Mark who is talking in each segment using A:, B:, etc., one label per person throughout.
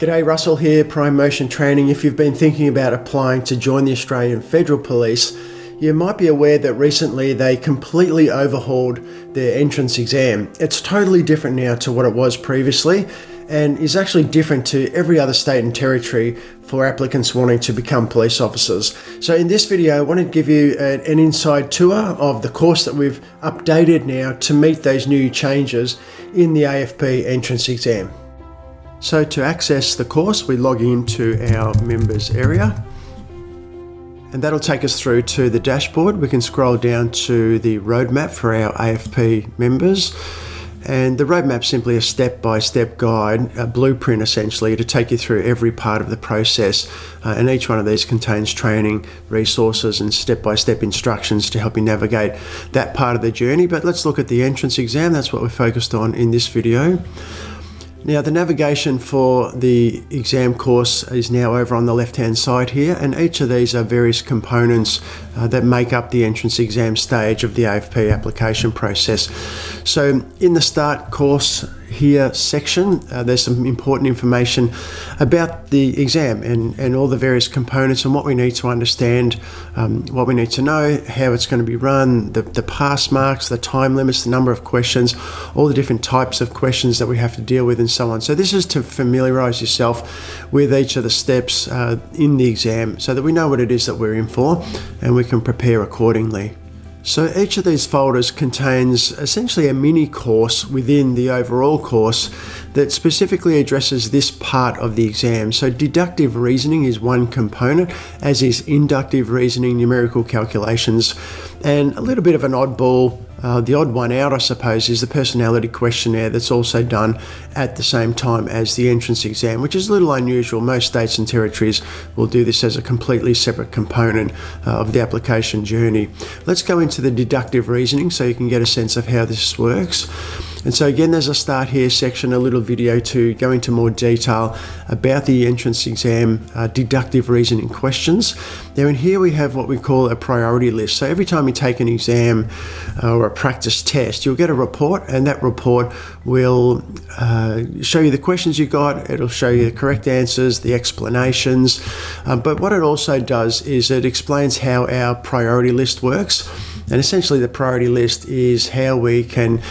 A: G'day, Russell here, Promotion Training. If you've been thinking about applying to join the Australian Federal Police, you might be aware that recently they completely overhauled their entrance exam. It's totally different now to what it was previously and is actually different to every other state and territory for applicants wanting to become police officers. So in this video, I want to give you an inside tour of the course that we've updated now to meet those new changes in the AFP entrance exam. So to access the course, we log into our members area and that'll take us through to the dashboard. We can scroll down to the roadmap for our AFP members. And the roadmap's simply a step-by-step guide, a blueprint essentially, to take you through every part of the process. And each one of these contains training, resources and step-by-step instructions to help you navigate that part of the journey. But let's look at the entrance exam. That's what we're focused on in this video. Now the navigation for the exam course is now over on the left hand side here, and each of these are various components that make up the entrance exam stage of the AFP application process. So in the start course here section, there's some important information about the exam and all the various components and what we need to understand, what we need to know, how it's going to be run, the pass marks, the time limits, the number of questions, all the different types of questions that we have to deal with and so on. So this is to familiarise yourself with each of the steps in the exam so that we know what it is that we're in for and we can prepare accordingly. So each of these folders contains essentially a mini course within the overall course that specifically addresses this part of the exam. So deductive reasoning is one component, as is inductive reasoning, numerical calculations, and a little bit of an oddball. The odd one out, I suppose, is the personality questionnaire that's also done at the same time as the entrance exam, which is a little unusual. Most states and territories will do this as a completely separate component of the application journey. Let's go into the deductive reasoning so you can get a sense of how this works. And so again, there's a start here section, a little video to go into more detail about the entrance exam deductive reasoning questions. Now in here we have what we call a priority list. So every time you take an exam or a practice test, you'll get a report, and that report will show you the questions you got. It'll show you the correct answers, the explanations. But what it also does is it explains how our priority list works. And essentially the priority list is how we can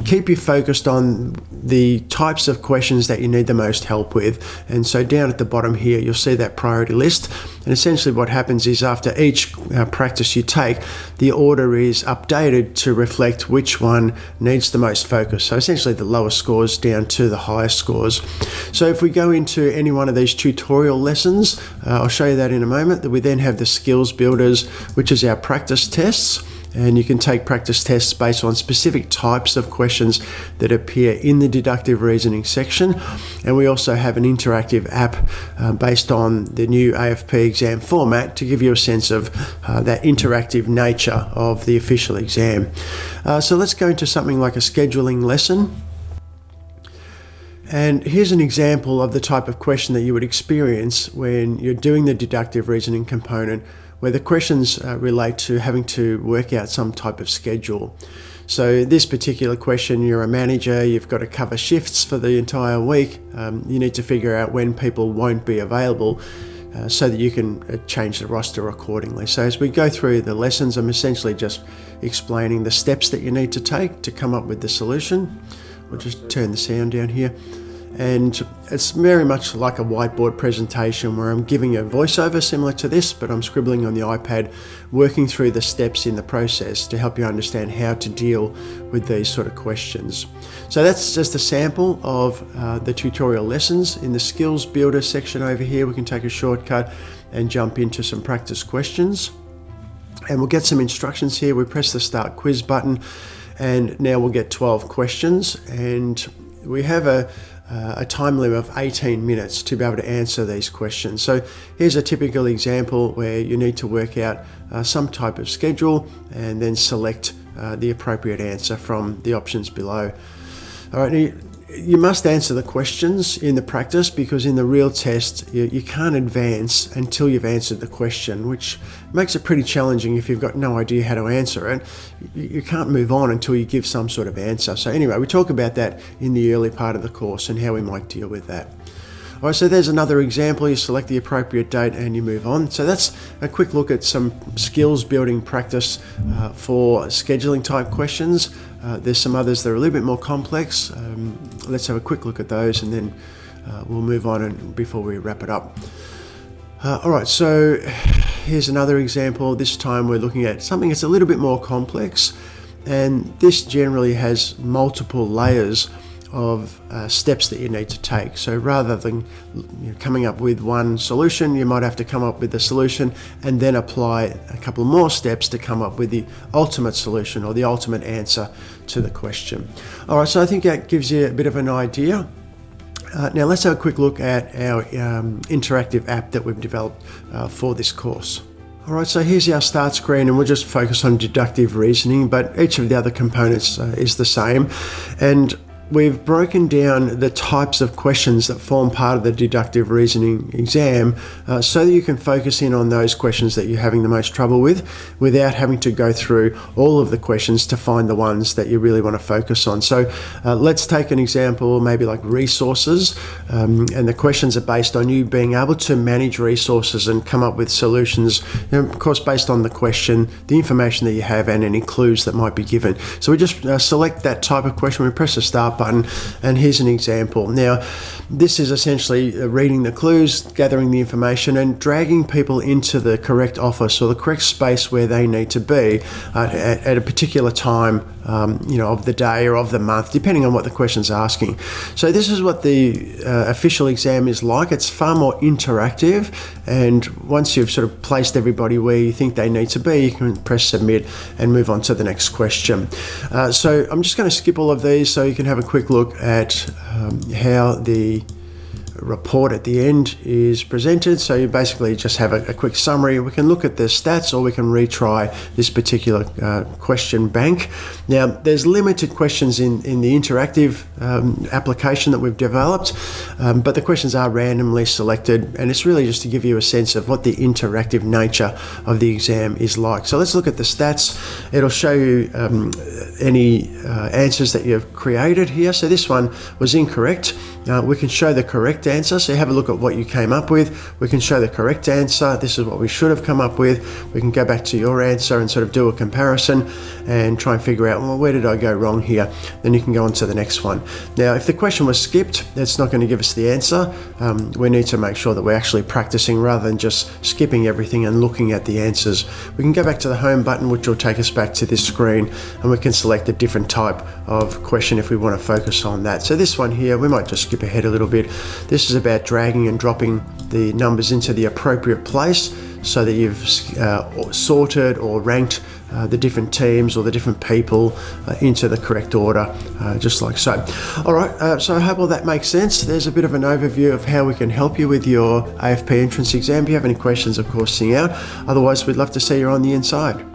A: keep you focused on the types of questions that you need the most help with. And so down at the bottom here, you'll see that priority list. And essentially what happens is after each practice you take, the order is updated to reflect which one needs the most focus. So essentially the lowest scores down to the highest scores. So if we go into any one of these tutorial lessons, I'll show you that in a moment. We then have the skills builders, which is our practice tests. And you can take practice tests based on specific types of questions that appear in the deductive reasoning section. And we also have an interactive app based on the new AFP exam format to give you a sense of that interactive nature of the official exam. So let's go into something like a scheduling lesson. And here's an example of the type of question that you would experience when you're doing the deductive reasoning component, where the questions relate to having to work out some type of schedule. So this particular question, you're a manager, you've got to cover shifts for the entire week. You need to figure out when people won't be available so that you can change the roster accordingly. So as we go through the lessons, I'm essentially just explaining the steps that you need to take to come up with the solution. We'll just turn the sound down here. And it's very much like a whiteboard presentation where I'm giving a voiceover similar to this, but I'm scribbling on the iPad, working through the steps in the process to help you understand how to deal with these sort of questions. So that's just a sample of the tutorial lessons. In the skills builder section over here, we can take a shortcut and jump into some practice questions. And we'll get some instructions here. We press the start quiz button, and now we'll get 12 questions. And we have a time limit of 18 minutes to be able to answer these questions. So here's a typical example where you need to work out some type of schedule and then select the appropriate answer from the options below. All right, you must answer the questions in the practice, because in the real test you can't advance until you've answered the question, which makes it pretty challenging if you've got no idea how to answer it. You can't move on until you give some sort of answer. So anyway, we talk about that in the early part of the course and how we might deal with that. All right, so there's another example. You select the appropriate date and you move on. So that's a quick look at some skills building practice for scheduling type questions. There's some others that are a little bit more complex. Let's have a quick look at those and then we'll move on and before we wrap it up. All right, so here's another example. This time we're looking at something that's a little bit more complex, and this generally has multiple layers of steps that you need to take. So rather than coming up with one solution, you might have to come up with the solution and then apply a couple more steps to come up with the ultimate solution or the ultimate answer to the question. All right, so I think that gives you a bit of an idea. Now let's have a quick look at our interactive app that we've developed for this course. All right, so here's our start screen, and we'll just focus on deductive reasoning, but each of the other components is the same. And we've broken down the types of questions that form part of the deductive reasoning exam so that you can focus in on those questions that you're having the most trouble with without having to go through all of the questions to find the ones that you really want to focus on. So let's take an example, maybe like resources, and the questions are based on you being able to manage resources and come up with solutions, of course, based on the question, the information that you have, and any clues that might be given. So we just select that type of question, we press the start button, and here's an example. Now, this is essentially reading the clues, gathering the information, and dragging people into the correct office or the correct space where they need to be at a particular time, of the day or of the month, depending on what the question's asking. So this is what the official exam is like. It's far more interactive, and once you've sort of placed everybody where you think they need to be, you can press submit and move on to the next question. So I'm just going to skip all of these so you can have a quick look at how the report at the end is presented. So you basically just have a quick summary. We can look at the stats, or we can retry this particular question bank. Now, there's limited questions in the interactive application that we've developed, but the questions are randomly selected, and it's really just to give you a sense of what the interactive nature of the exam is like. So let's look at the stats. It'll show you any answers that you've created here. So this one was incorrect. We can show the correct answer. So have a look at what you came up with. We can show the correct answer. This is what we should have come up with. We can go back to your answer and sort of do a comparison and try and figure out, well, where did I go wrong here? Then you can go on to the next one. Now, if the question was skipped, that's not going to give us the answer. We need to make sure that we're actually practicing rather than just skipping everything and looking at the answers. We can go back to the home button, which will take us back to this screen, and we can select a different type of question if we want to focus on that. So this one here, we might just skip ahead a little bit. This is about dragging and dropping the numbers into the appropriate place so that you've sorted or ranked the different teams or the different people into the correct order, just like so. All right, so I hope all that makes sense. There's a bit of an overview of how we can help you with your AFP entrance exam. If you have any questions, of course, sing out. Otherwise, we'd love to see you on the inside.